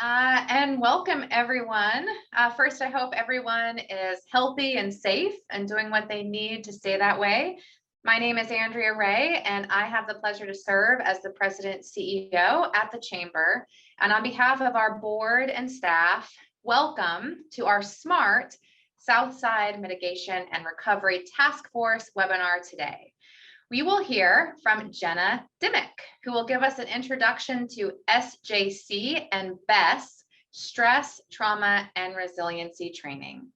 And welcome everyone. First, I hope everyone is healthy and safe and doing what they need to stay that way. My name is Andrea Ray, and I have the pleasure to serve as the President CEO at the Chamber. And on behalf of our board and staff, welcome to our SMART Southside Mitigation and Recovery Task Force webinar today. We will hear from Jenna Dimock, who will give us an introduction to SJC and BESS, Stress, Trauma, and Resiliency Training.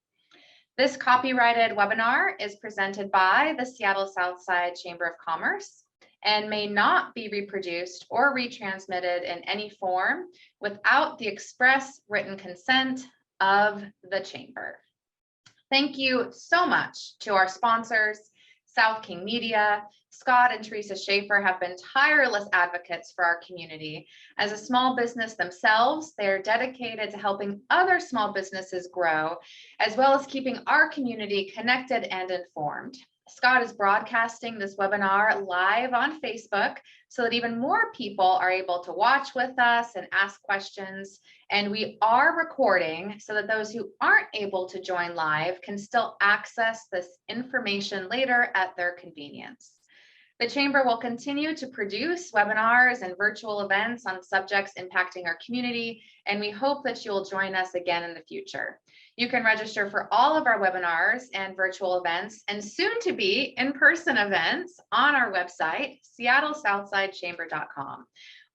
This copyrighted webinar is presented by the Seattle Southside Chamber of Commerce and may not be reproduced or retransmitted in any form without the express written consent of the Chamber. Thank you so much to our sponsors. South King Media, Scott and Teresa Schaefer have been tireless advocates for our community. As a small business themselves, they are dedicated to helping other small businesses grow, as well as keeping our community connected and informed. Scott is broadcasting this webinar live on Facebook so that even more people are able to watch with us and ask questions. And we are recording so that those who aren't able to join live can still access this information later at their convenience. The Chamber will continue to produce webinars and virtual events on subjects impacting our community, and we hope that you will join us again in the future. You can register for all of our webinars and virtual events and soon to be in-person events on our website, seattlesouthsidechamber.com.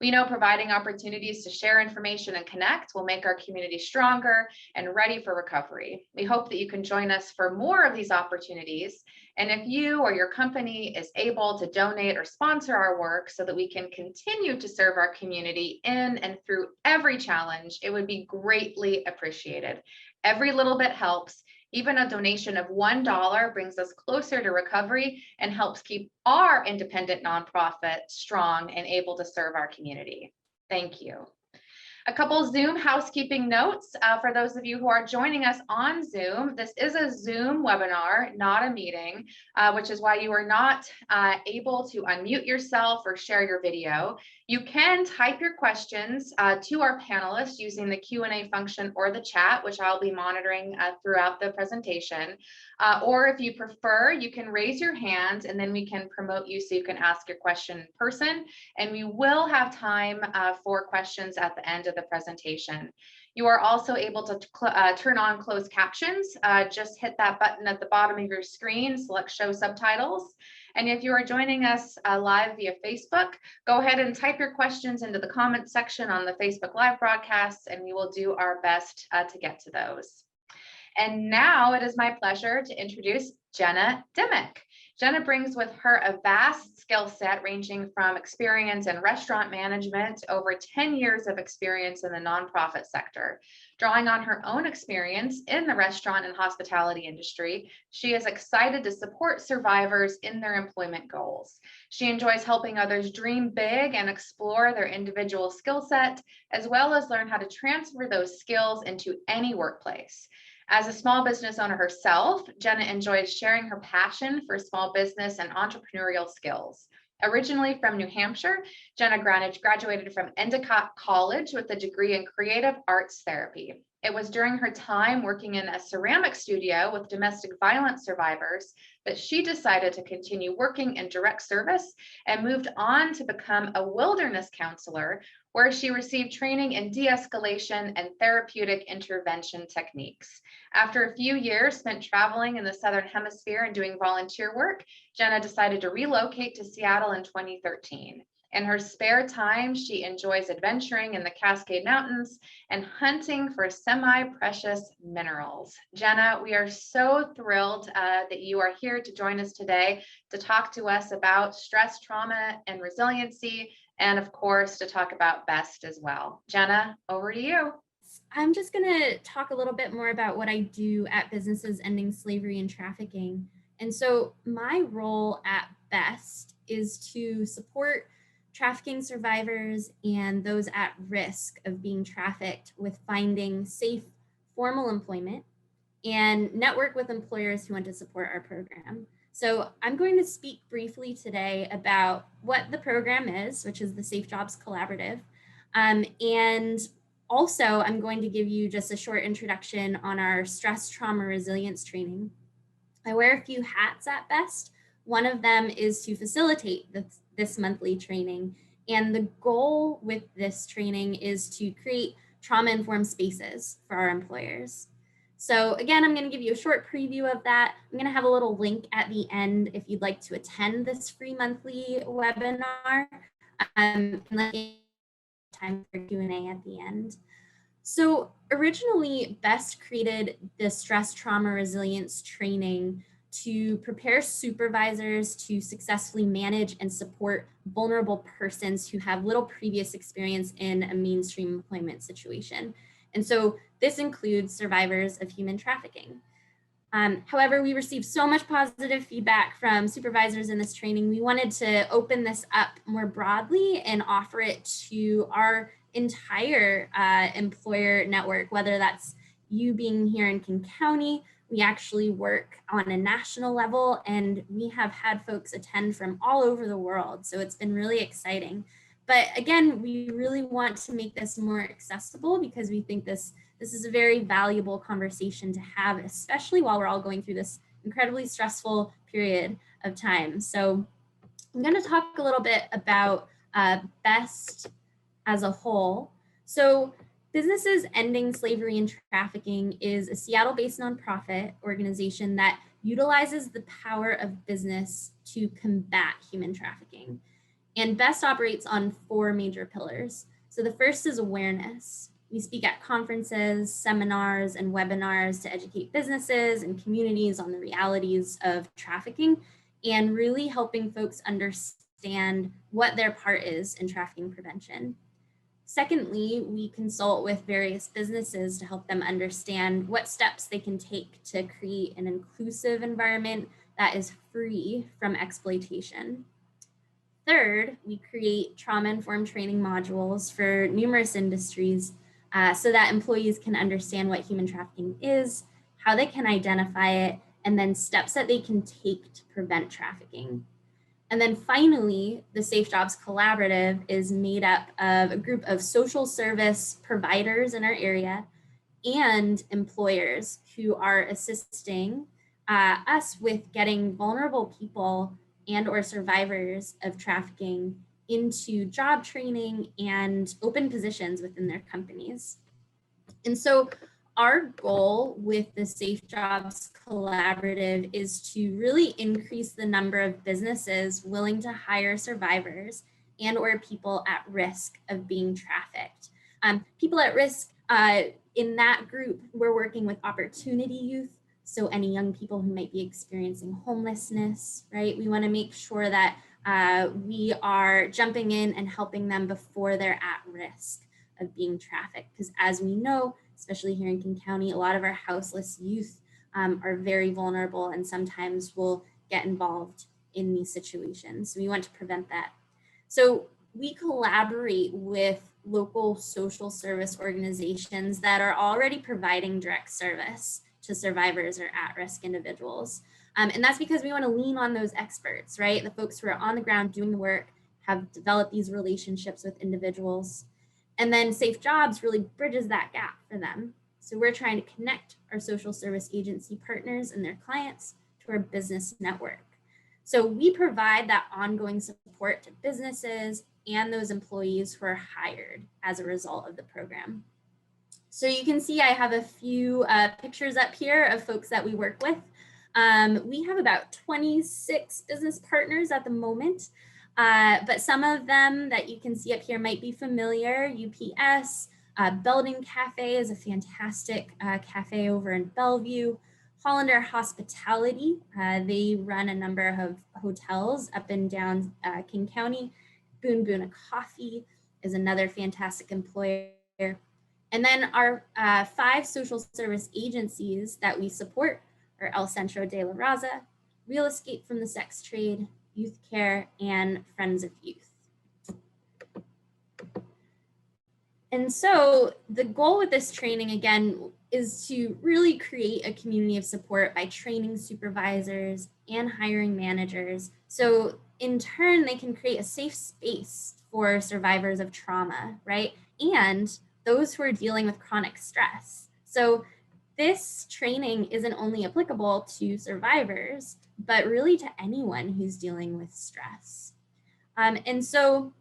We know providing opportunities to share information and connect will make our community stronger and ready for recovery. We hope that you can join us for more of these opportunities. And if you or your company is able to donate or sponsor our work so that we can continue to serve our community in and through every challenge, it would be greatly appreciated. Every little bit helps. Even a donation of $1 brings us closer to recovery and helps keep our independent nonprofit strong and able to serve our community. Thank you. A couple Zoom housekeeping notes for those of you who are joining us on Zoom. This is a Zoom webinar, not a meeting, which is why you are not able to unmute yourself or share your video. You can type your questions to our panelists using the Q&A function or the chat, which I'll be monitoring throughout the presentation. Or if you prefer, you can raise your hand and then we can promote you so you can ask your question in person. And we will have time for questions at the end of the presentation. You are also able to turn on closed captions. Just hit that button at the bottom of your screen, select show subtitles. And if you are joining us live via Facebook, go ahead and type your questions into the comment section on the Facebook live broadcast, and we will do our best to get to those. And now it is my pleasure to introduce Jenna Dimock. Jenna brings with her a vast skill set ranging from experience in restaurant management, over 10 years of experience in the nonprofit sector. Drawing on her own experience in the restaurant and hospitality industry, she is excited to support survivors in their employment goals. She enjoys helping others dream big and explore their individual skill set, as well as learn how to transfer those skills into any workplace. As a small business owner herself, Jenna enjoys sharing her passion for small business and entrepreneurial skills. Originally from New Hampshire, Jenna graduated from Endicott College with a degree in creative arts therapy. It was during her time working in a ceramic studio with domestic violence survivors that she decided to continue working in direct service and moved on to become a wilderness counselor, where she received training in de-escalation and therapeutic intervention techniques. After a few years spent traveling in the Southern Hemisphere and doing volunteer work, Jenna decided to relocate to Seattle in 2013. In her spare time, she enjoys adventuring in the Cascade Mountains and hunting for semi-precious minerals. Jenna, we are so thrilled that you are here to join us today to talk to us about stress, trauma, and resiliency, and of course, to talk about BEST as well. Jenna, over to you. I'm just going to talk a little bit more about what I do at Businesses Ending Slavery and Trafficking. And so my role at BEST is to support trafficking survivors and those at risk of being trafficked with finding safe formal employment and network with employers who want to support our program. So I'm going to speak briefly today about what the program is, which is the Safe Jobs Collaborative, and Also, I'm going to give you just a short introduction on our stress trauma resilience training. I wear a few hats at Best. One of them is to facilitate this monthly training. And the goal with this training is to create trauma-informed spaces for our employers. So again, I'm going to give you a short preview of that. I'm going to have a little link at the end if you'd like to attend this free monthly webinar. And time for Q&A at the end. So originally, Best created the stress trauma resilience training to prepare supervisors to successfully manage and support vulnerable persons who have little previous experience in a mainstream employment situation. And so this includes survivors of human trafficking. However, we received so much positive feedback from supervisors in this training. We wanted to open this up more broadly and offer it to our entire employer network, whether that's you being here in King County. We actually work on a national level, and we have had folks attend from all over the world. So it's been really exciting. But again, we really want to make this more accessible because we think this is a very valuable conversation to have, especially while we're all going through this incredibly stressful period of time. So I'm going to talk a little bit about Best as a whole. So Businesses Ending Slavery and Trafficking is a Seattle-based nonprofit organization that utilizes the power of business to combat human trafficking. And Best operates on 4 major pillars. So the first is awareness. We speak at conferences, seminars, and webinars to educate businesses and communities on the realities of trafficking and really helping folks understand what their part is in trafficking prevention. Secondly, we consult with various businesses to help them understand what steps they can take to create an inclusive environment that is free from exploitation. Third, we create trauma-informed training modules for numerous industries so that employees can understand what human trafficking is, how they can identify it, and then steps that they can take to prevent trafficking. And then finally, the Safe Jobs Collaborative is made up of a group of social service providers in our area and employers who are assisting us with getting vulnerable people and or survivors of trafficking into job training and open positions within their companies. And so our goal with the Safe Jobs Collaborative is to really increase the number of businesses willing to hire survivors and or people at risk of being trafficked. People at risk, in that group, we're working with opportunity youth. So any young people who might be experiencing homelessness, right? We want to make sure that we are jumping in and helping them before they're at risk of being trafficked. Because as we know, especially here in King County, a lot of our houseless youth are very vulnerable and sometimes will get involved in these situations. So we want to prevent that. So we collaborate with local social service organizations that are already providing direct service to survivors or at-risk individuals. And that's because we want to lean on those experts, right? The folks who are on the ground doing the work, have developed these relationships with individuals. And then Safe Jobs really bridges that gap for them. So we're trying to connect our social service agency partners and their clients to our business network. So we provide that ongoing support to businesses and those employees who are hired as a result of the program. So you can see I have a few pictures up here of folks that we work with. We have about 26 business partners at the moment, but some of them that you can see up here might be familiar. UPS, Belden Cafe is a fantastic cafe over in Bellevue. Hollander Hospitality, they run a number of hotels up and down King County. Boon Boona Coffee is another fantastic employer. And then our 5 social service agencies that we support are El Centro de la Raza, Real Escape from the Sex Trade, Youth Care, and Friends of Youth. And so the goal with this training, again, is to really create a community of support by training supervisors and hiring managers. So in turn, they can create a safe space for survivors of trauma, right? And those who are dealing with chronic stress. So this training isn't only applicable to survivors, but really to anyone who's dealing with stress. And so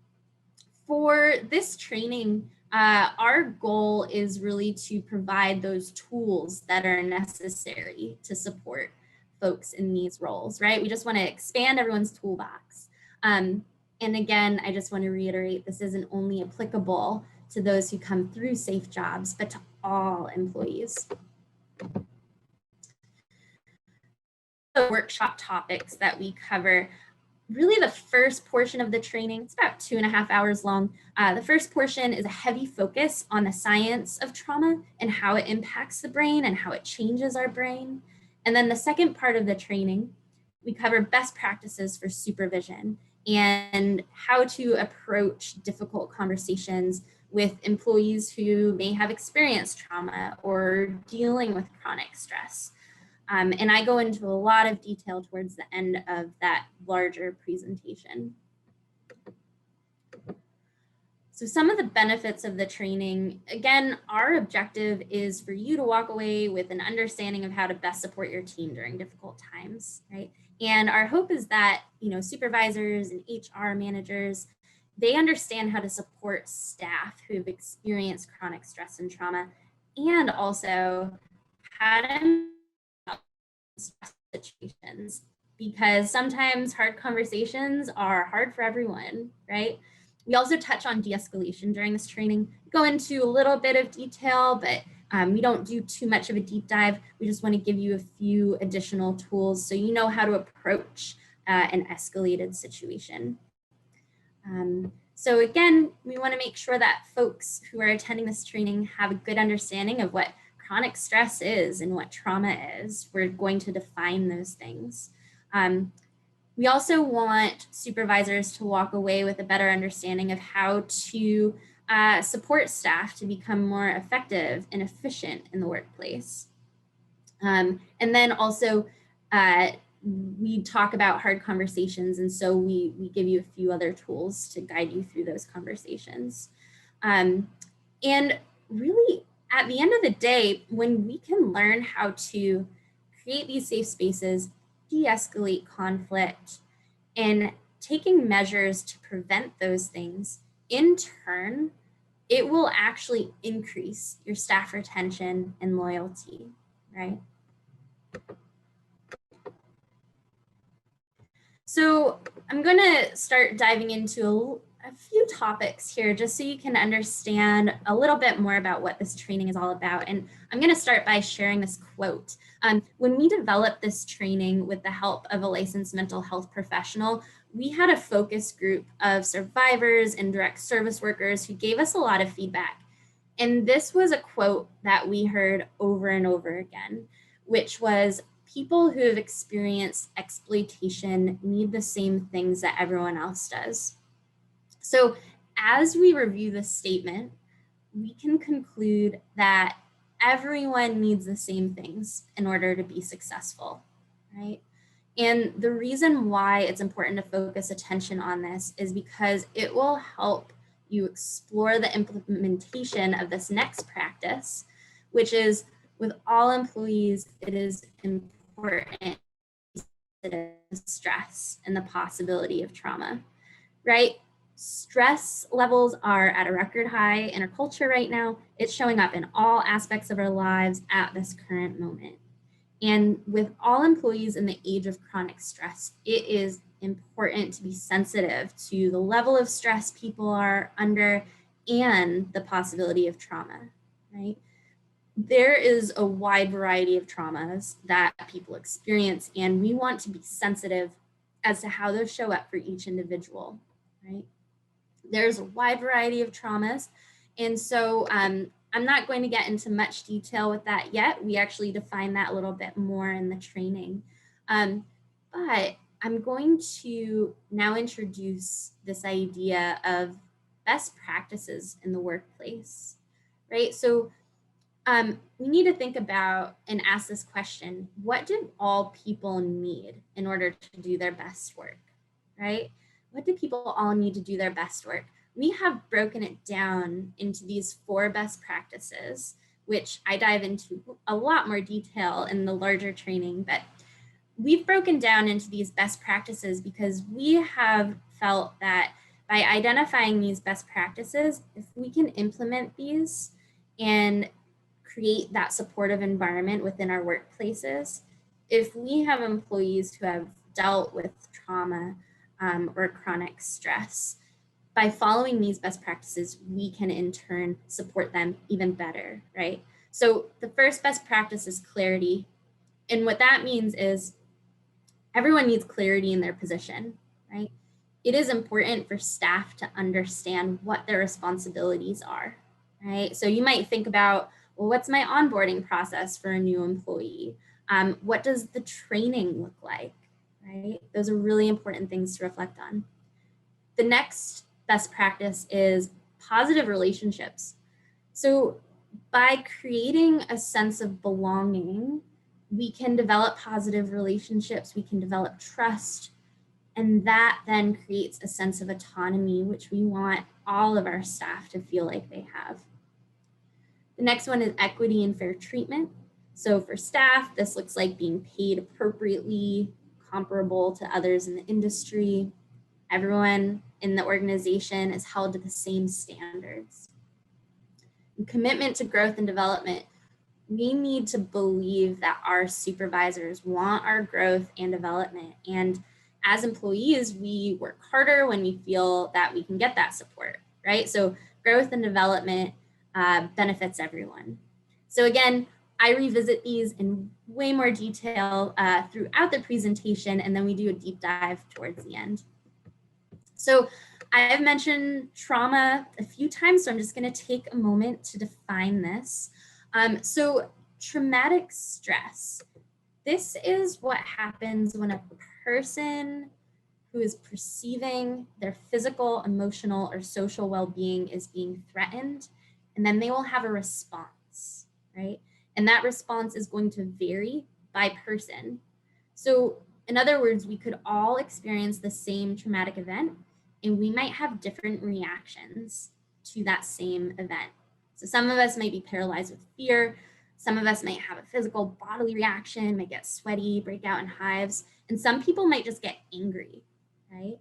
for this training, our goal is really to provide those tools that are necessary to support folks in these roles, right? We just want to expand everyone's toolbox. And again, I just want to reiterate, this isn't only applicable to those who come through Safe Jobs, but to all employees. The workshop topics that we cover, really the first portion of the training, it's about 2.5 hours long. The first portion is a heavy focus on the science of trauma and how it impacts the brain and how it changes our brain. And then the second part of the training, we cover best practices for supervision and how to approach difficult conversations with employees who may have experienced trauma or dealing with chronic stress. And I go into a lot of detail towards the end of that larger presentation. So some of the benefits of the training, again, our objective is for you to walk away with an understanding of how to best support your team during difficult times, right? And our hope is that, supervisors and HR managers, they understand how to support staff who have experienced chronic stress and trauma, and also how to situations, because sometimes hard conversations are hard for everyone, right? We also touch on de-escalation during this training, go into a little bit of detail, but we don't do too much of a deep dive. We just want to give you a few additional tools so you know how to approach an escalated situation. So again, we want to make sure that folks who are attending this training have a good understanding of what chronic stress is and what trauma is. We're going to define those things. We also want supervisors to walk away with a better understanding of how to support staff to become more effective and efficient in the workplace. And then also, we talk about hard conversations, and so we give you a few other tools to guide you through those conversations. And really, at the end of the day, when we can learn how to create these safe spaces, de-escalate conflict, and taking measures to prevent those things, in turn, it will actually increase your staff retention and loyalty, right? So I'm going to start diving into a few topics here just so you can understand a little bit more about what this training is all about. And I'm going to start by sharing this quote. When we developed this training with the help of a licensed mental health professional, we had a focus group of survivors and direct service workers who gave us a lot of feedback. And this was a quote that we heard over and over again, which was, people who have experienced exploitation need the same things that everyone else does. So as we review this statement, we can conclude that everyone needs the same things in order to be successful, right? And the reason why it's important to focus attention on this is because it will help you explore the implementation of this next practice, which is, with all employees, it is important stress and the possibility of trauma, right? Stress levels are at a record high in our culture right now. It's showing up in all aspects of our lives at this current moment. And with all employees in the age of chronic stress, it is important to be sensitive to the level of stress people are under and the possibility of trauma, right? There is a wide variety of traumas that people experience, and we want to be sensitive as to how those show up for each individual, right? There's a wide variety of traumas, and so I'm not going to get into much detail with that yet. We actually define that a little bit more in the training. But I'm going to now introduce this idea of best practices in the workplace, right? So we need to think about and ask this question: what do all people need in order to do their best work, right? What do people all need to do their best work? we have broken it down into these 4 best practices, which I dive into a lot more detail in the larger training, but we've broken down into these best practices because we have felt that by identifying these best practices, if we can implement these and create that supportive environment within our workplaces, if we have employees who have dealt with trauma or chronic stress, by following these best practices, we can in turn support them even better, right? So the first best practice is clarity. And what that means is everyone needs clarity in their position, right? It is important for staff to understand what their responsibilities are, right? So you might think about, well, what's my onboarding process for a new employee? What does the training look like, right? Those are really important things to reflect on. The next best practice is positive relationships. So by creating a sense of belonging, we can develop positive relationships, we can develop trust, and that then creates a sense of autonomy, which we want all of our staff to feel like they have. The next one is equity and fair treatment. So for staff, this looks like being paid appropriately, comparable to others in the industry. Everyone in the organization is held to the same standards. And commitment to growth and development. We need to believe that our supervisors want our growth and development. And as employees, we work harder when we feel that we can get that support, right? So growth and development benefits everyone. So again, I revisit these in way more detail throughout the presentation, and then we do a deep dive towards the end. So I've mentioned trauma a few times, so I'm just going to take a moment to define this. So traumatic stress, this is what happens when a person who is perceiving their physical, emotional, or social well-being is being threatened, and then they will have a response, right? And that response is going to vary by person. So in other words, we could all experience the same traumatic event, and we might have different reactions to that same event. So some of us might be paralyzed with fear. Some of us might have a physical bodily reaction, might get sweaty, break out in hives, and some people might just get angry, right?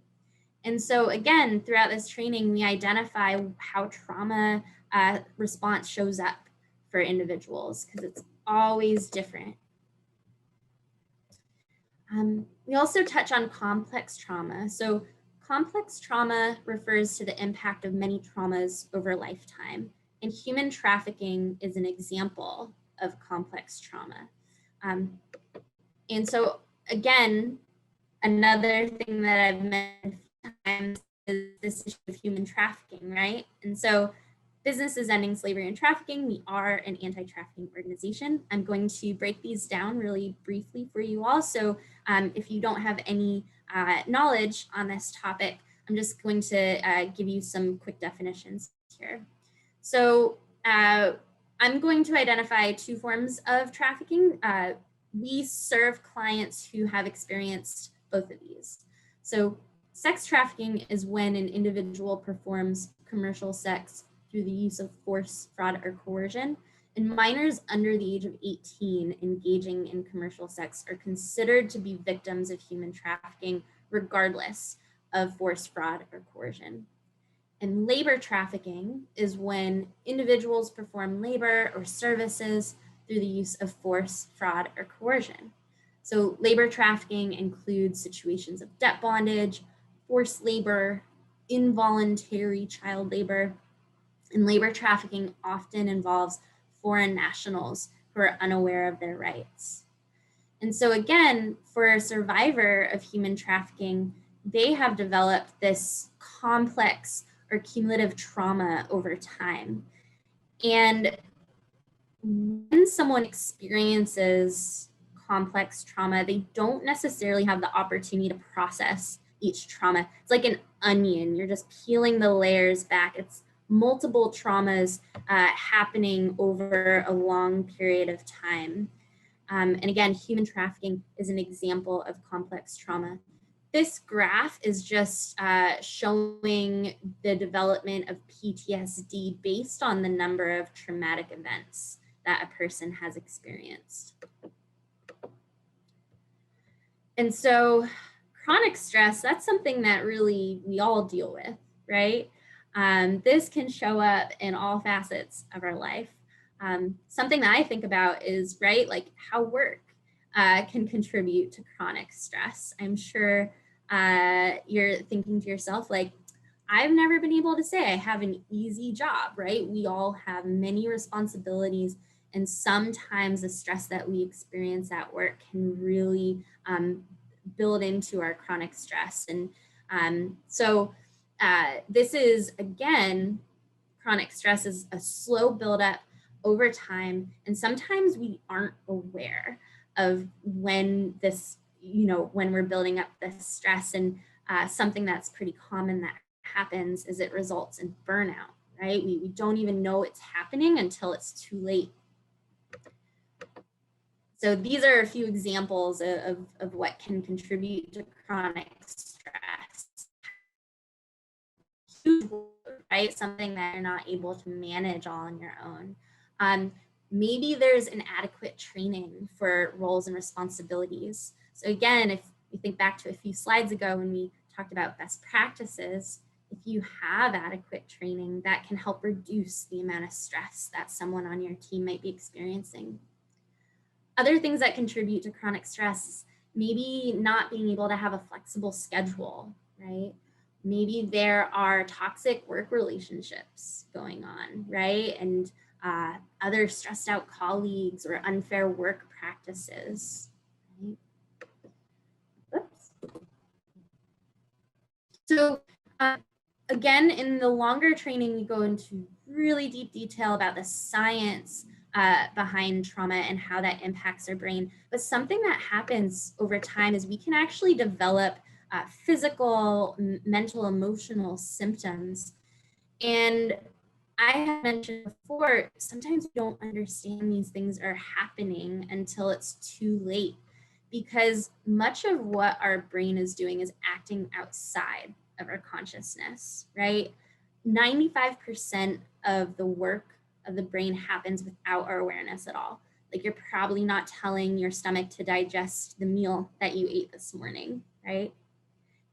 And so again, throughout this training, we identify how trauma response shows up for individuals because it's always different. We also touch on complex trauma. So complex trauma refers to the impact of many traumas over a lifetime, and human trafficking is an example of complex trauma. And so again, another thing that I've mentioned times is this issue of human trafficking, right? And so Businesses Ending Slavery and Trafficking, we are an anti-trafficking organization. I'm going to break these down really briefly for you all. So if you don't have any knowledge on this topic, I'm just going to give you some quick definitions here. So I'm going to identify 2 forms of trafficking. We serve clients who have experienced both of these. So sex trafficking is when an individual performs commercial sex through the use of force, fraud, or coercion, and minors under the age of 18 engaging in commercial sex are considered to be victims of human trafficking, regardless of force, fraud, or coercion. And labor trafficking is when individuals perform labor or services through the use of force, fraud, or coercion. So labor trafficking includes situations of debt bondage, forced labor, involuntary child labor, and labor trafficking often involves foreign nationals who are unaware of their rights. And so again, for a survivor of human trafficking, they have developed this complex or cumulative trauma over time. And when someone experiences complex trauma, they don't necessarily have the opportunity to process each trauma. It's like an onion, you're just peeling the layers back. It's multiple traumas happening over a long period of time. And again, human trafficking is an example of complex trauma. This graph is just showing the development of PTSD based on the number of traumatic events that a person has experienced. And so chronic stress, that's something that really we all deal with, right? This can show up in all facets of our life. Something that I think about is, right, like how work can contribute to chronic stress. I'm sure you're thinking to yourself, like, I've never been able to say I have an easy job, right? We all have many responsibilities, and sometimes the stress that we experience at work can really build into our chronic stress. And so this is, again, chronic stress is a slow buildup over time. And sometimes we aren't aware of when this, when we're building up this stress. And something that's pretty common that happens is it results in burnout, right? We don't even know it's happening until it's too late. So these are a few examples of what can contribute to chronic stress. Huge, right? Something that you're not able to manage all on your own. Maybe there's inadequate training for roles and responsibilities. So again, if we think back to a few slides ago when we talked about best practices, if you have adequate training, that can help reduce the amount of stress that someone on your team might be experiencing. Other things that contribute to chronic stress, maybe not being able to have a flexible schedule, right? Maybe there are toxic work relationships going on, right? And other stressed out colleagues or unfair work practices, right? Oops. So again, in the longer training, we go into really deep detail about the science behind trauma and how that impacts our brain. But something that happens over time is we can actually develop physical, mental, emotional symptoms. And I have mentioned before, sometimes we don't understand these things are happening until it's too late, because much of what our brain is doing is acting outside of our consciousness, right? 95% of the work of the brain happens without our awareness at all. Like, you're probably not telling your stomach to digest the meal that you ate this morning, right?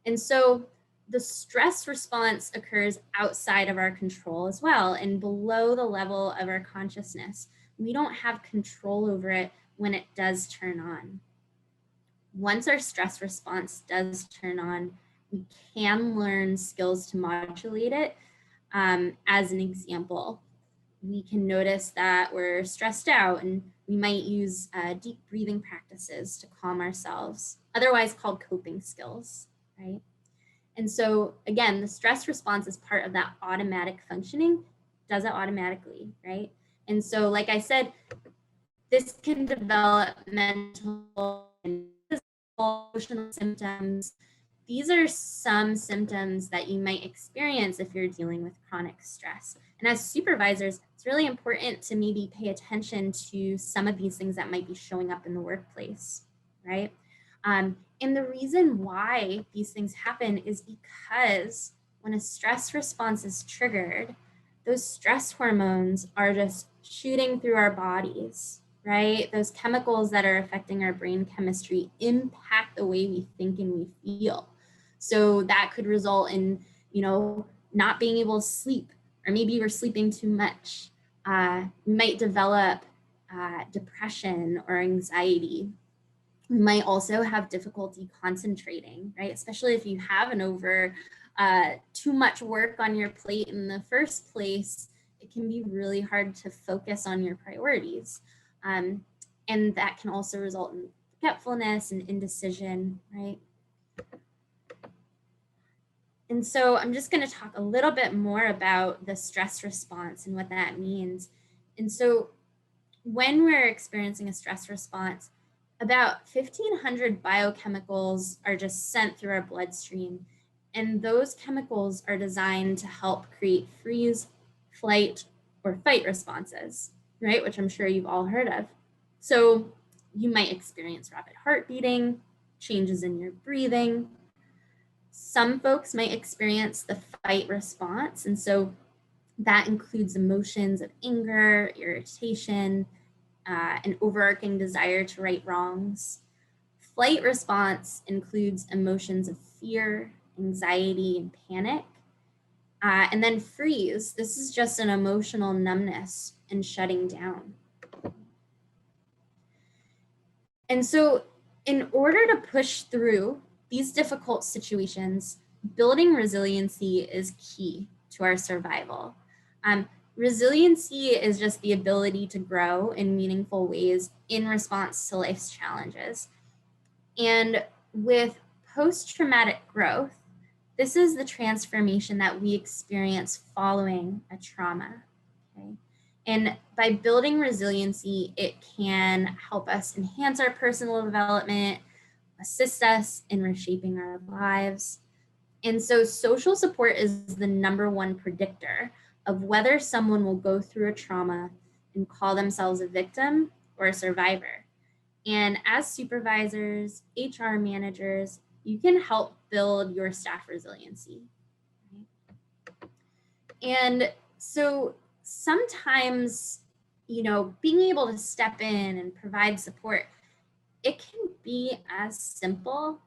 And so the stress response occurs outside of our control as well, and below the level of our consciousness. We don't have control over it when it does turn on. Once our stress response does turn on, we can learn skills to modulate it. As an example, we can notice that we're stressed out and we might use deep breathing practices to calm ourselves, otherwise called coping skills, right? And so again, the stress response is part of that automatic functioning, does it automatically, right? And so, like I said, this can develop mental and physical, emotional symptoms. These are some symptoms that you might experience if you're dealing with chronic stress. And as supervisors, it's really important to maybe pay attention to some of these things that might be showing up in the workplace, right? And the reason why these things happen is because when a stress response is triggered, those stress hormones are just shooting through our bodies, right? Those chemicals that are affecting our brain chemistry impact the way we think and we feel. So that could result in, not being able to sleep, or maybe we're sleeping too much. We might develop depression or anxiety. We might also have difficulty concentrating, right? Especially if you have too much work on your plate in the first place, it can be really hard to focus on your priorities. And that can also result in forgetfulness and indecision, right? And so I'm just going to talk a little bit more about the stress response and what that means. And so when we're experiencing a stress response, about 1,500 biochemicals are just sent through our bloodstream. And those chemicals are designed to help create freeze, flight, or fight responses, right? Which I'm sure you've all heard of. So you might experience rapid heart beating, changes in your breathing, Some folks might experience the fight response, and so that includes emotions of anger, irritation, an overarching desire to right wrongs. Flight response includes emotions of fear, anxiety, and panic. And then freeze, this is just an emotional numbness and shutting down. And so in order to push through these difficult situations, building resiliency is key to our survival. Resiliency is just the ability to grow in meaningful ways in response to life's challenges. And with post-traumatic growth, this is the transformation that we experience following a trauma. Okay? And by building resiliency, it can help us enhance our personal development, assist us in reshaping our lives. And so social support is the #1 predictor of whether someone will go through a trauma and call themselves a victim or a survivor. And as supervisors, HR managers, you can help build your staff resiliency. And so sometimes, being able to step in and provide support, it can be as simple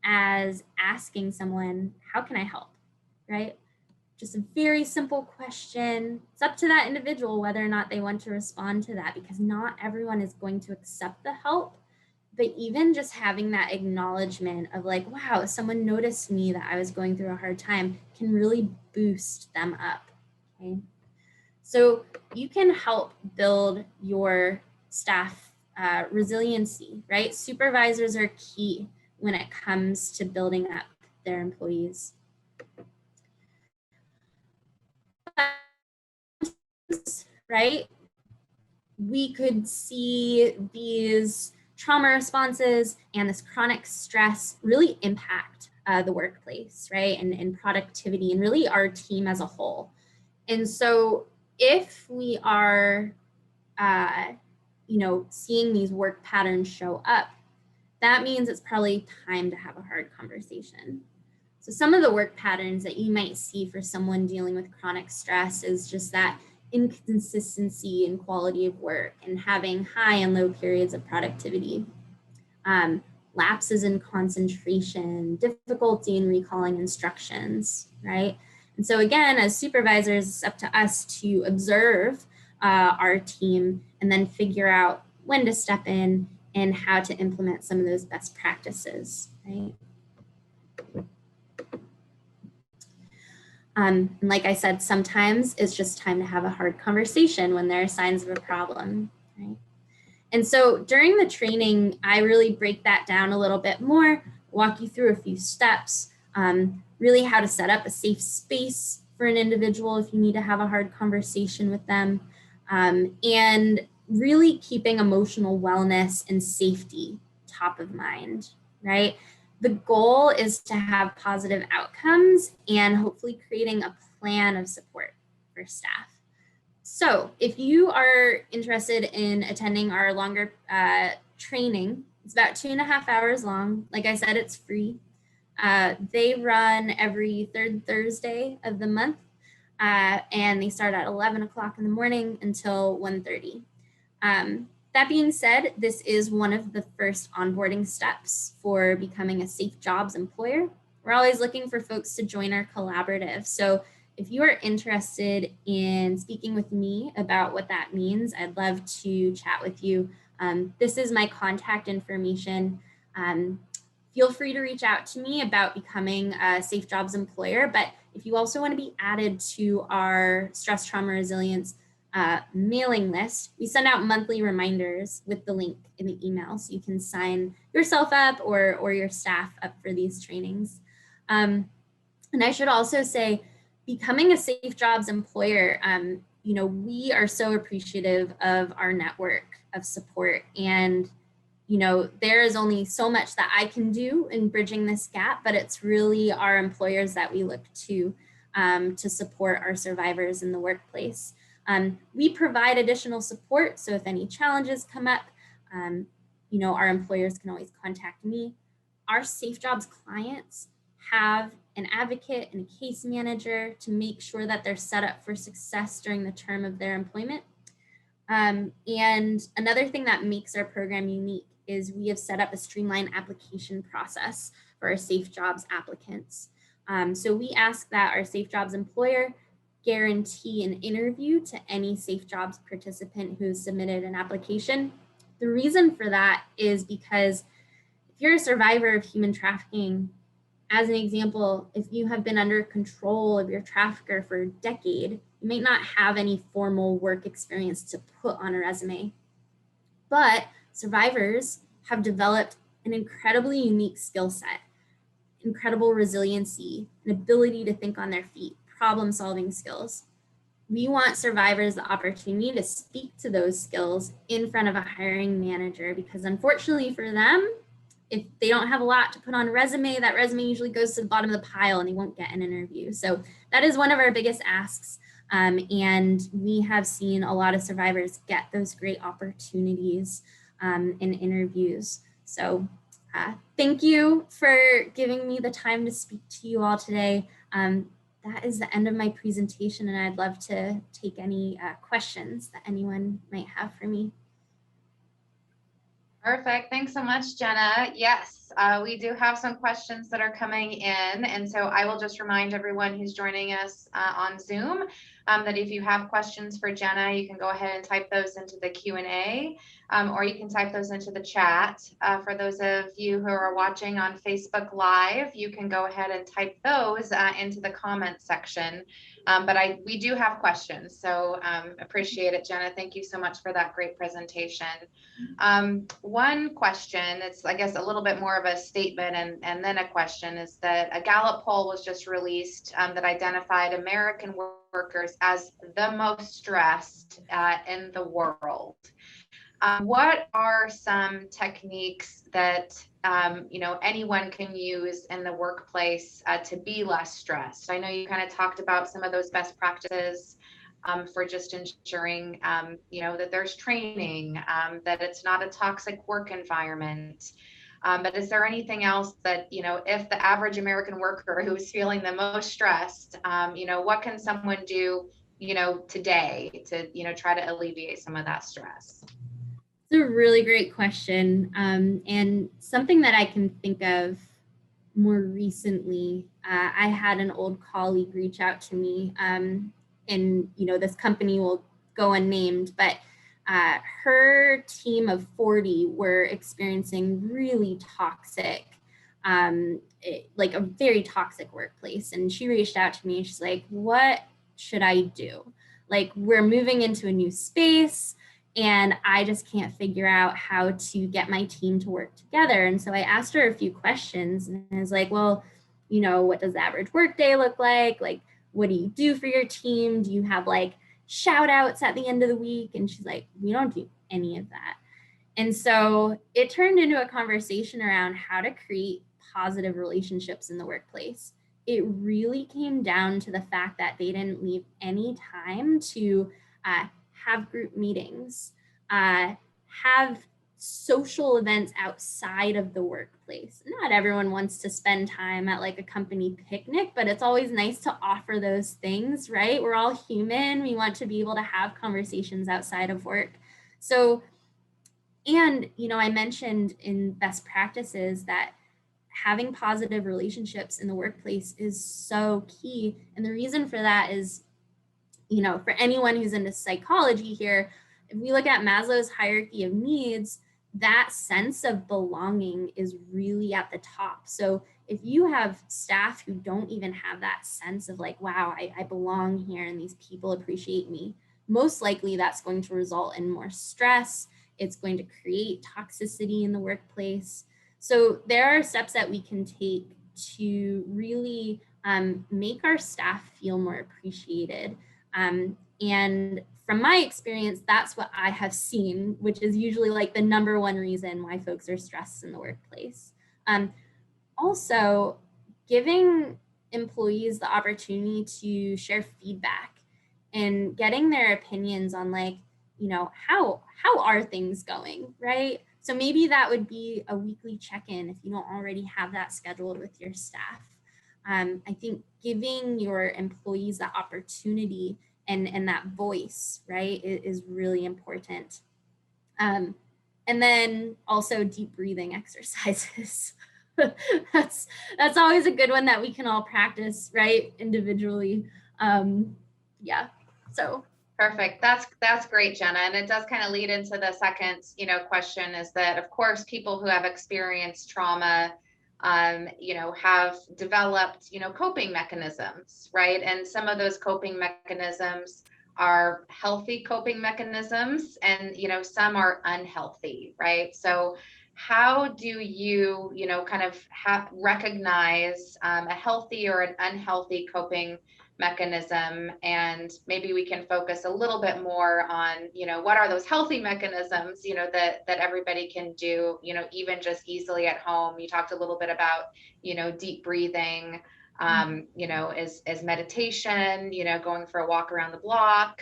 as asking someone, how can I help? Right? Just a very simple question. It's up to that individual whether or not they want to respond to that, because not everyone is going to accept the help. But even just having that acknowledgement of like, wow, someone noticed me that I was going through a hard time can really boost them up. Okay. So you can help build your staff resiliency, right? Supervisors are key when it comes to building up their employees. Right? We could see these trauma responses and this chronic stress really impact the workplace, right? And productivity and really our team as a whole. And so if we are, seeing these work patterns show up, that means it's probably time to have a hard conversation. So some of the work patterns that you might see for someone dealing with chronic stress is just that inconsistency in quality of work and having high and low periods of productivity, lapses in concentration, difficulty in recalling instructions, right? And so again, as supervisors, it's up to us to observe our team and then figure out when to step in and how to implement some of those best practices, right? And like I said, sometimes it's just time to have a hard conversation when there are signs of a problem, right? And so during the training, I really break that down a little bit more, walk you through a few steps, really how to set up a safe space for an individual if you need to have a hard conversation with them, and really keeping emotional wellness and safety top of mind, right? The goal is to have positive outcomes and hopefully creating a plan of support for staff. So if you are interested in attending our longer training, it's about 2.5 hours long. Like I said, it's free. They run every third Thursday of the month, and they start at 11 o'clock in the morning until 1:30. That being said, this is one of the first onboarding steps for becoming a safe jobs employer. We're always looking for folks to join our collaborative. So if you are interested in speaking with me about what that means, I'd love to chat with you. This is my contact information. Feel free to reach out to me about becoming a safe jobs employer. But if you also want to be added to our stress trauma resilience mailing list, we send out monthly reminders with the link in the email, so you can sign yourself up or your staff up for these trainings. And I should also say, becoming a safe jobs employer, we are so appreciative of our network of support, and there is only so much that I can do in bridging this gap, but it's really our employers that we look to support our survivors in the workplace. We provide additional support, so if any challenges come up, our employers can always contact me. Our safe jobs clients have an advocate and a case manager to make sure that they're set up for success during the term of their employment. And another thing that makes our program unique is we have set up a streamlined application process for our Safe Jobs applicants. So we ask that our Safe Jobs employer guarantee an interview to any Safe Jobs participant who has submitted an application. The reason for that is because if you're a survivor of human trafficking, as an example, if you have been under control of your trafficker for a decade, you may not have any formal work experience to put on a resume. But survivors have developed an incredibly unique skill set, incredible resiliency, an ability to think on their feet, problem-solving skills. We want survivors the opportunity to speak to those skills in front of a hiring manager, because unfortunately for them, if they don't have a lot to put on a resume, that resume usually goes to the bottom of the pile and they won't get an interview. So that is one of our biggest asks. And we have seen a lot of survivors get those great opportunities in interviews. So thank you for giving me the time to speak to you all today. That is the end of my presentation, and I'd love to take any questions that anyone might have for me. Perfect. Thanks so much, Jenna. Yes, we do have some questions that are coming in. And so I will just remind everyone who's joining us on Zoom that if you have questions for Jenna, you can go ahead and type those into the Q&A, or you can type those into the chat. For those of you who are watching on Facebook Live, you can go ahead and type those into the comment section. But we do have questions, so appreciate it, Jenna. Thank you so much for that great presentation. One question, it's I guess a little bit more of a statement and then a question, is that a Gallup poll was just released that identified American workers as the most stressed in the world. What are some techniques that anyone can use in the workplace to be less stressed? I know you kind of talked about some of those best practices for just ensuring that there's training, that it's not a toxic work environment. But is there anything else that, if the average American worker who is feeling the most stressed, what can someone do, today to, try to alleviate some of that stress? It's a really great question. And something that I can think of more recently, I had an old colleague reach out to me, and this company will go unnamed, but her team of 40 were experiencing really toxic, like a very toxic workplace. And she reached out to me and she's like, what should I do? Like, we're moving into a new space and I just can't figure out how to get my team to work together. And so I asked her a few questions and I was like, well, what does the average work day look like? Like, what do you do for your team? Do you have like shout outs at the end of the week? And she's like, we don't do any of that. And so it turned into a conversation around how to create positive relationships in the workplace. It really came down to the fact that they didn't leave any time to have group meetings, have social events outside of the workplace. Not everyone wants to spend time at like a company picnic, but it's always nice to offer those things, right? We're all human. We want to be able to have conversations outside of work. So, and, I mentioned in best practices that having positive relationships in the workplace is so key. And the reason for that is, for anyone who's into psychology here, if we look at Maslow's hierarchy of needs, that sense of belonging is really at the top. So if you have staff who don't even have that sense of like, wow, I belong here and these people appreciate me, most likely that's going to result in more stress. It's going to create toxicity in the workplace. So there are steps that we can take to really make our staff feel more appreciated. And from my experience, that's what I have seen, which is usually like the number one reason why folks are stressed in the workplace. Also, giving employees the opportunity to share feedback and getting their opinions on like, how are things going, right? So maybe that would be a weekly check-in if you don't already have that scheduled with your staff. I think giving your employees that opportunity and that voice, right, is really important. And then also deep breathing exercises. that's always a good one that we can all practice, right, individually. Yeah, so. Perfect. That's great, Jenna. And it does kind of lead into the second, question is that, of course, people who have experienced trauma, have developed, coping mechanisms, right? And some of those coping mechanisms are healthy coping mechanisms, and, some are unhealthy, right? So how do you, kind of recognize a healthy or an unhealthy coping mechanism, and maybe we can focus a little bit more on what are those healthy mechanisms that everybody can do even just easily at home. You talked a little bit about deep breathing, is meditation, going for a walk around the block,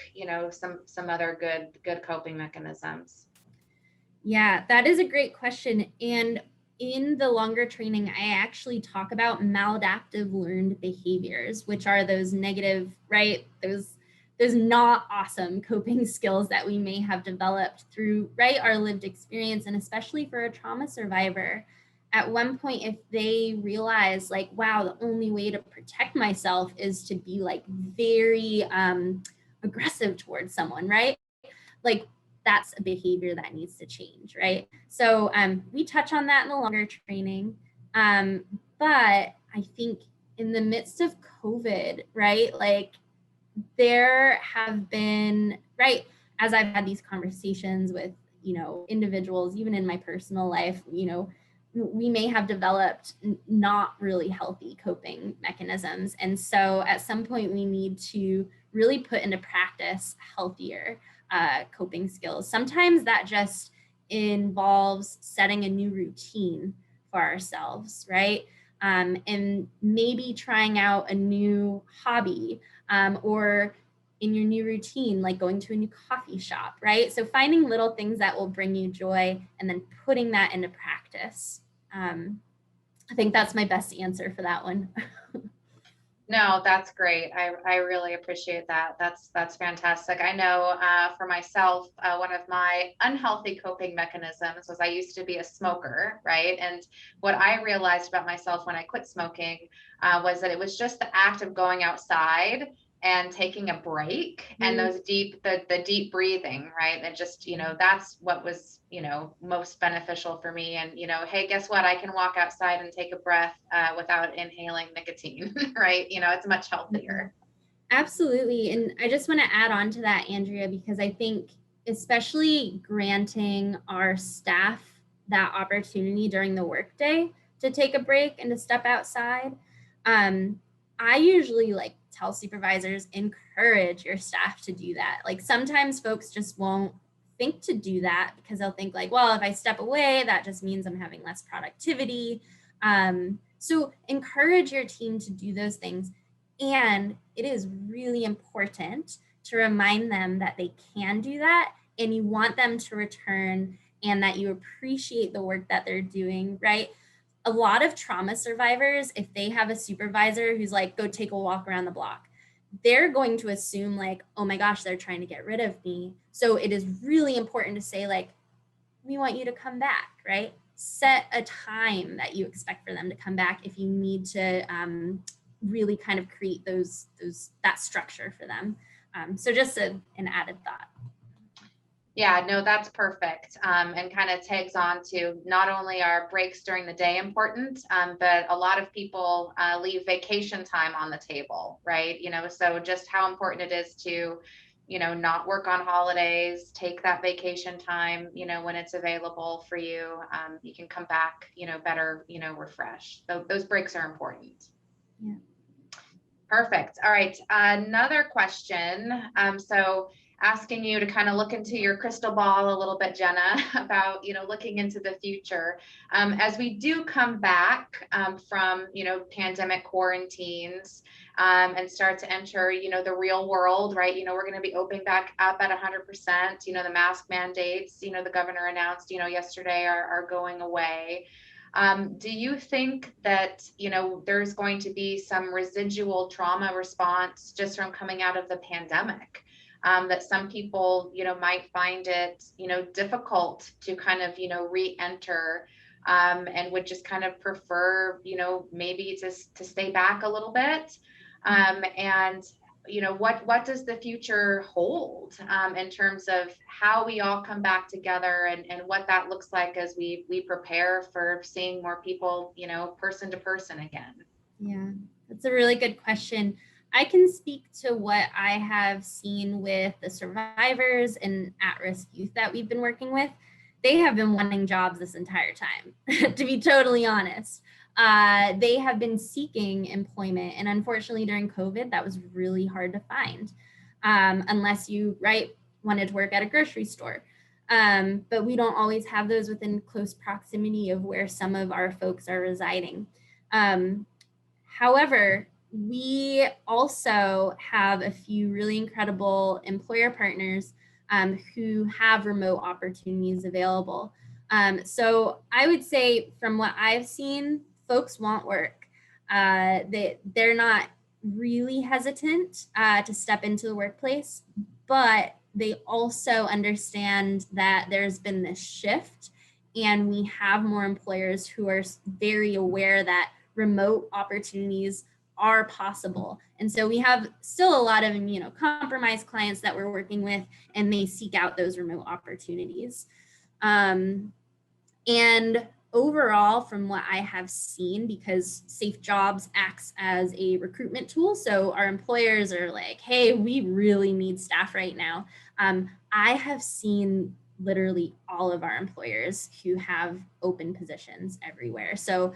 some other good coping mechanisms. Yeah, that is a great question. And in the longer training, I actually talk about maladaptive learned behaviors, which are those negative, right? Those not awesome coping skills that we may have developed through, right, our lived experience. And especially for a trauma survivor, at one point, if they realize like, wow, the only way to protect myself is to be like very aggressive towards someone, right? Like, that's a behavior that needs to change, right? So we touch on that in the longer training. But I think in the midst of COVID, right, like there have been, right, as I've had these conversations with, individuals, even in my personal life, we may have developed not really healthy coping mechanisms. And so at some point we need to really put into practice healthier coping skills. Sometimes that just involves setting a new routine for ourselves, right? And maybe trying out a new hobby, or in your new routine, like going to a new coffee shop, right? So finding little things that will bring you joy and then putting that into practice. I think that's my best answer for that one. No, that's great. I really appreciate that. That's fantastic. I know for myself, one of my unhealthy coping mechanisms was I used to be a smoker, right? And what I realized about myself when I quit smoking was that it was just the act of going outside and taking a break, and those the deep breathing, right? And just, that's what was, most beneficial for me. And, hey, guess what? I can walk outside and take a breath without inhaling nicotine, right? It's much healthier. Absolutely. And I just want to add on to that, Andrea, because I think especially granting our staff that opportunity during the workday to take a break and to step outside. I usually like tell supervisors, encourage your staff to do that. Like sometimes folks just won't think to do that because they'll think like, well, if I step away, that just means I'm having less productivity. So encourage your team to do those things. And it is really important to remind them that they can do that and you want them to return and that you appreciate the work that they're doing, right? A lot of trauma survivors, if they have a supervisor who's like, go take a walk around the block, they're going to assume like, oh my gosh, they're trying to get rid of me. So it is really important to say like, we want you to come back, right? Set a time that you expect for them to come back if you need to really kind of create that structure for them. So just an added thought. Yeah, no, that's perfect. And kind of tags on to not only are breaks during the day important, but a lot of people leave vacation time on the table, right? So just how important it is to, not work on holidays, take that vacation time, when it's available for you. You can come back, better, refreshed. So those breaks are important. Yeah. Perfect. All right. Another question. So asking you to kind of look into your crystal ball a little bit, Jenna, about, looking into the future. As we do come back from, pandemic quarantines and start to enter, the real world, right? We're going to be opening back up at 100%. The mask mandates, the governor announced, yesterday are going away. Do you think that, there's going to be some residual trauma response just from coming out of the pandemic? That some people, might find it, difficult to kind of, re-enter, and would just kind of prefer, maybe just to stay back a little bit. And what does the future hold, in terms of how we all come back together, and what that looks like as we prepare for seeing more people, person to person again? Yeah, that's a really good question. I can speak to what I have seen with the survivors and at-risk youth that we've been working with. They have been wanting jobs this entire time, to be totally honest. They have been seeking employment, and unfortunately during COVID, that was really hard to find, unless you, right, wanted to work at a grocery store. But we don't always have those within close proximity of where some of our folks are residing. However, we also have a few really incredible employer partners, who have remote opportunities available. So I would say from what I've seen, folks want work. They're not really hesitant to step into the workplace, but they also understand that there's been this shift, and we have more employers who are very aware that remote opportunities are possible. And so we have still a lot of immunocompromised clients that we're working with, and they seek out those remote opportunities. And overall, from what I have seen, because Safe Jobs acts as a recruitment tool, so our employers are like, hey, we really need staff right now. I have seen literally all of our employers who have open positions everywhere. So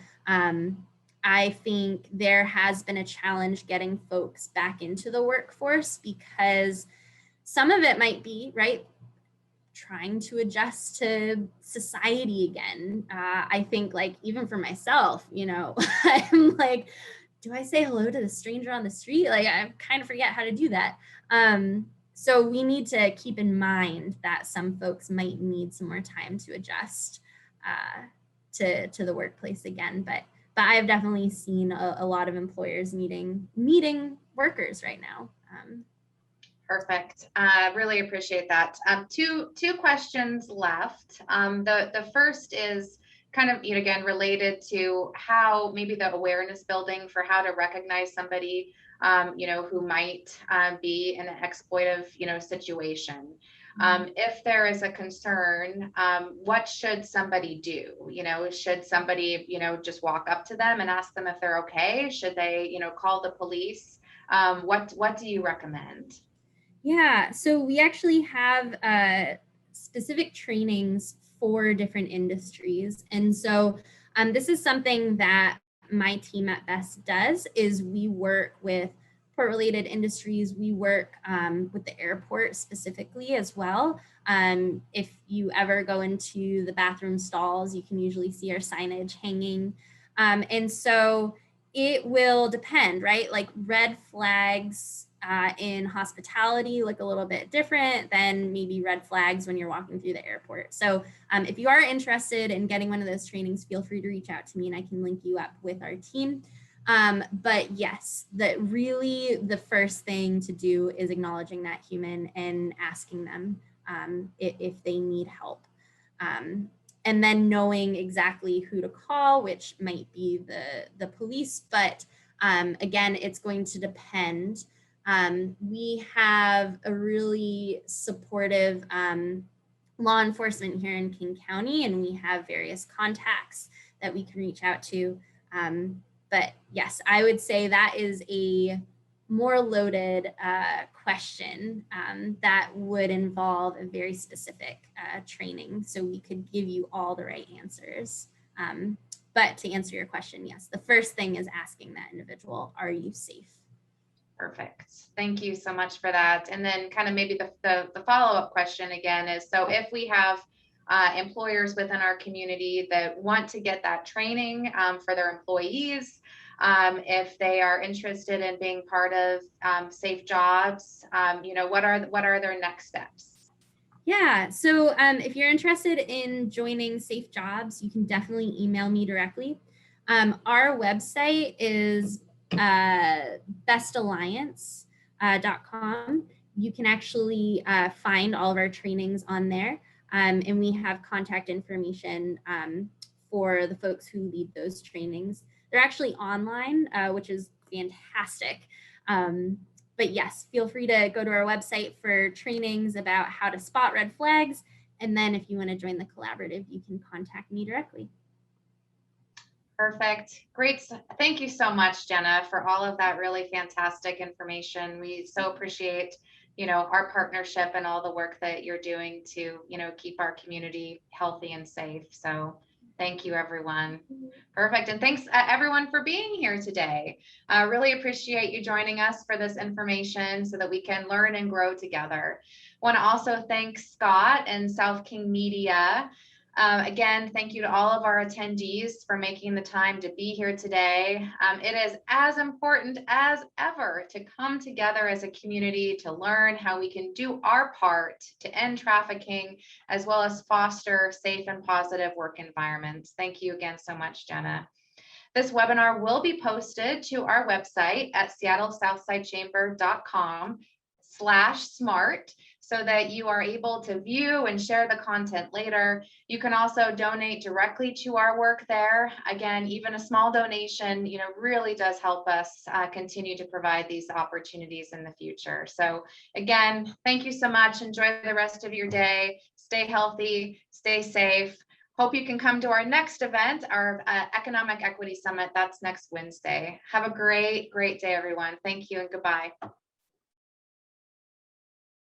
I think there has been a challenge getting folks back into the workforce, because some of it might be, right, trying to adjust to society again. I think, like, even for myself, I'm like, do I say hello to the stranger on the street? Like, I kind of forget how to do that. So we need to keep in mind that some folks might need some more time to adjust to the workplace again. But I've definitely seen a lot of employers needing workers right now. Perfect. Really appreciate that. Two questions left. The first is kind of, again, related to how maybe the awareness building for how to recognize somebody, who might be in an exploitive, situation. If there is a concern, what should somebody do? Should somebody, just walk up to them and ask them if they're okay? Should they, call the police? What do you recommend? Yeah, so we actually have specific trainings for different industries. And so this is something that my team at Best does, is we work with port-related industries. We work with the airport specifically as well. If you ever go into the bathroom stalls, you can usually see our signage hanging. And so it will depend, right? Like, red flags in hospitality look a little bit different than maybe red flags when you're walking through the airport. So if you are interested in getting one of those trainings, feel free to reach out to me and I can link you up with our team. But yes, the first thing to do is acknowledging that human and asking them if they need help. And then knowing exactly who to call, which might be the police. But again, it's going to depend. We have a really supportive law enforcement here in King County, and we have various contacts that we can reach out to. But yes, I would say that is a more loaded question that would involve a very specific training, so we could give you all the right answers. But to answer your question, yes, the first thing is asking that individual, are you safe? Perfect. Thank you so much for that. And then kind of maybe the follow-up question again is, so if we have employers within our community that want to get that training for their employees, if they are interested in being part of Safe Jobs, what are their next steps? Yeah, so if you're interested in joining Safe Jobs, you can definitely email me directly. Our website is bestalliance.com. You can actually find all of our trainings on there, and we have contact information for the folks who lead those trainings. They're actually online, which is fantastic. But yes, feel free to go to our website for trainings about how to spot red flags. And then if you want to join the collaborative, you can contact me directly. Perfect. Great. Thank you so much, Jenna, for all of that really fantastic information. We so appreciate, our partnership and all the work that you're doing to, keep our community healthy and safe. So thank you, everyone. Perfect. And thanks everyone for being here today. Really appreciate you joining us for this information so that we can learn and grow together. Want to also thank Scott and South King Media. Again, thank you to all of our attendees for making the time to be here today. It is as important as ever to come together as a community to learn how we can do our part to end trafficking, as well as foster safe and positive work environments. Thank you again so much, Jenna. This webinar will be posted to our website at seattleSouthsideChamber.com/smart, so that you are able to view and share the content later. You can also donate directly to our work there. Again, even a small donation, really does help us continue to provide these opportunities in the future. So again, thank you so much. Enjoy the rest of your day. Stay healthy, stay safe. Hope you can come to our next event, our Economic Equity Summit. That's next Wednesday. Have a great, great day, everyone. Thank you and goodbye.